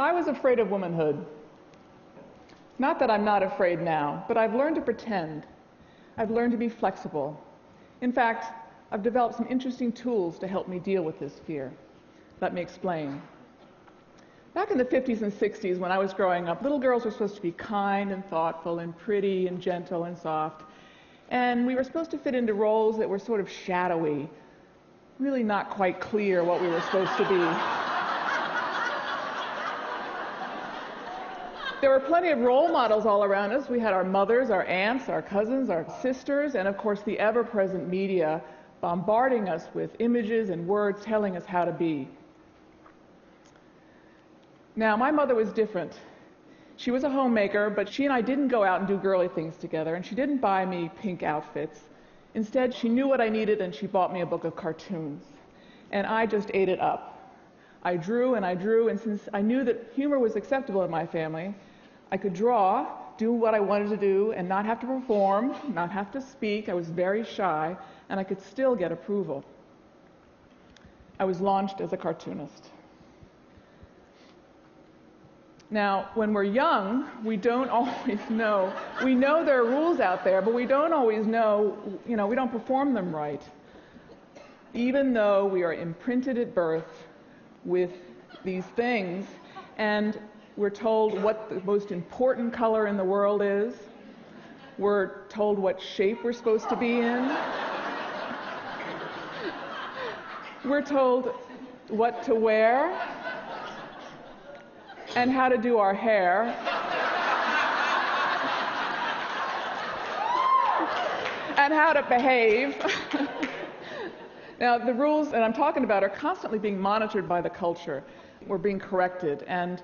I was afraid of womanhood. Not that I'm not afraid now, but I've learned to pretend. I've learned to be flexible. In fact, I've developed some interesting tools to help me deal with this fear. Let me explain. Back in the 50s and 60s, when I was growing up, little girls were supposed to be kind and thoughtful and pretty and gentle and soft. And we were supposed to fit into roles that were sort of shadowy, really not quite clear what we were supposed to be. There were plenty of role models all around us. We had our mothers, our aunts, our cousins, our sisters, and of course the ever-present media bombarding us with images and words telling us how to be. Now, my mother was different. She was a homemaker, but she and I didn't go out and do girly things together, and she didn't buy me pink outfits. Instead, she knew what I needed, and she bought me a book of cartoons. And I just ate it up. I drew, and since I knew that humor was acceptable in my family, I could draw, do what I wanted to do, and not have to perform, not have to speak. I was very shy, and I could still get approval. I was launched as a cartoonist. Now, when we're young, we don't always know. We know there are rules out there, but we don't always know, we don't perform them right. Even though we are imprinted at birth with these things, and we're told what the most important color in the world is, we're told what shape we're supposed to be in, we're told what to wear, and how to do our hair. And how to behave. Now, the rules that I'm talking about are constantly being monitored by the culture. We're being corrected, and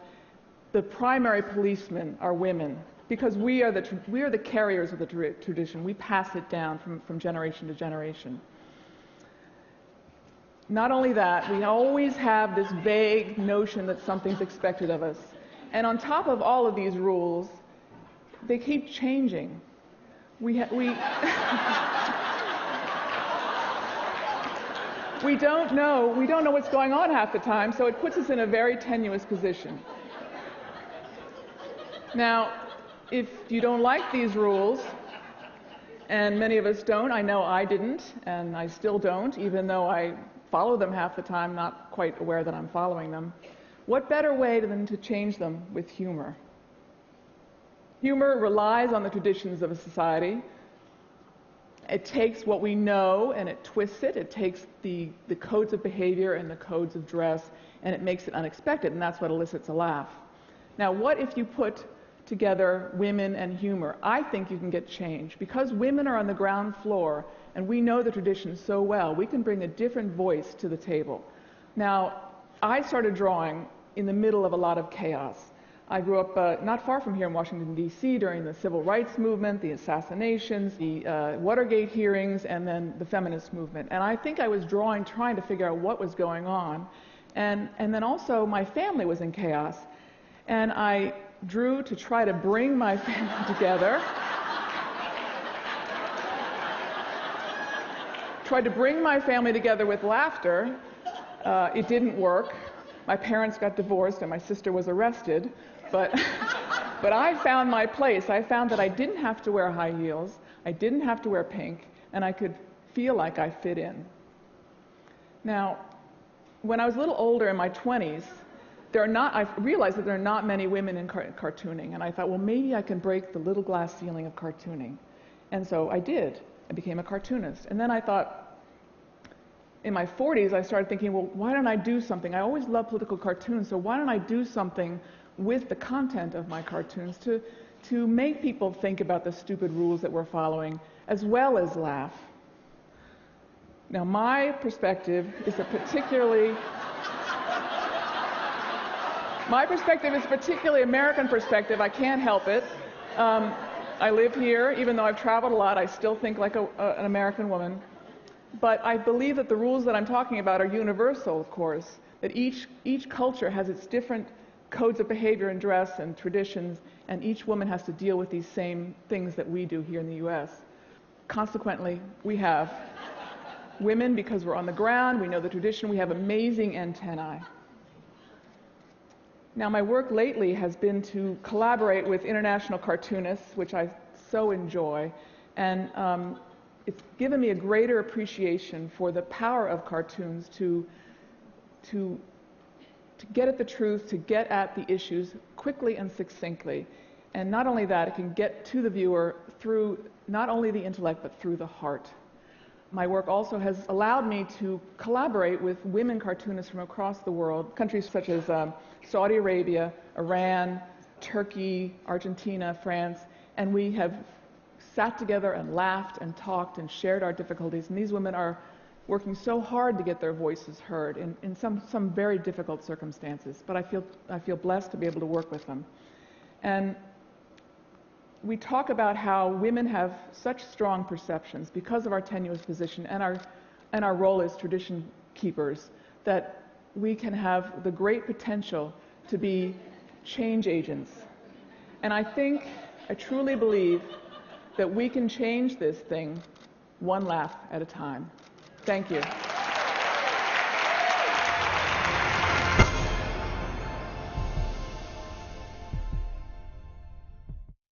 the primary policemen are women, because we are the carriers of the tradition. We pass it down from generation to generation. Not only that, we always have this vague notion that something's expected of us. And on top of all of these rules, they keep changing. We don't know what's going on half the time, so it puts us in a very tenuous position. Now, if you don't like these rules, and many of us don't, I know I didn't, and I still don't, even though I follow them half the time, not quite aware that I'm following them. What better way than to change them with humor? Humor relies on the traditions of a society. It takes what we know and it twists it. It takes the codes of behavior and the codes of dress, and it makes it unexpected, and that's what elicits a laugh. Now, what if you put together women and humor? I think you can get change. Because women are on the ground floor, and we know the tradition so well, we can bring a different voice to the table. Now, I started drawing in the middle of a lot of chaos. I grew up not far from here in Washington, D.C. during the civil rights movement, the assassinations, the Watergate hearings, and then the feminist movement. And I think I was drawing, trying to figure out what was going on. And then also my family was in chaos. And I drew to try to bring my family together. Tried to bring my family together with laughter. It didn't work. My parents got divorced and my sister was arrested. But I found my place. I found that I didn't have to wear high heels. I didn't have to wear pink. And I could feel like I fit in. Now, when I was a little older, in my 20s, I realized that there are not many women in cartooning. And I thought, well, maybe I can break the little glass ceiling of cartooning. And so I did. I became a cartoonist. And then I thought, in my 40s, I started thinking, well, why don't I do something? I always loved political cartoons, so why don't I do something with the content of my cartoons to make people think about the stupid rules that we're following, as well as laugh. Now, my perspective is a particularly American perspective. I can't help it. I live here. Even though I've traveled a lot, I still think like an American woman. But I believe that the rules that I'm talking about are universal, of course, that each culture has its different codes of behavior and dress and traditions, and each woman has to deal with these same things that we do here in the U.S. Consequently, we have women, because we're on the ground, we know the tradition, we have amazing antennae. Now, my work lately has been to collaborate with international cartoonists, which I so enjoy, and it's given me a greater appreciation for the power of cartoons to get at the truth, to get at the issues quickly and succinctly. And not only that, it can get to the viewer through not only the intellect, but through the heart. My work also has allowed me to collaborate with women cartoonists from across the world, countries such as Saudi Arabia, Iran, Turkey, Argentina, France, and we have sat together and laughed and talked and shared our difficulties. And these women are working so hard to get their voices heard in some very difficult circumstances. But I feel blessed to be able to work with them. And we talk about how women have such strong perceptions because of our tenuous position and our role as tradition keepers, that we can have the great potential to be change agents. And I truly believe that we can change this thing one laugh at a time. Thank you.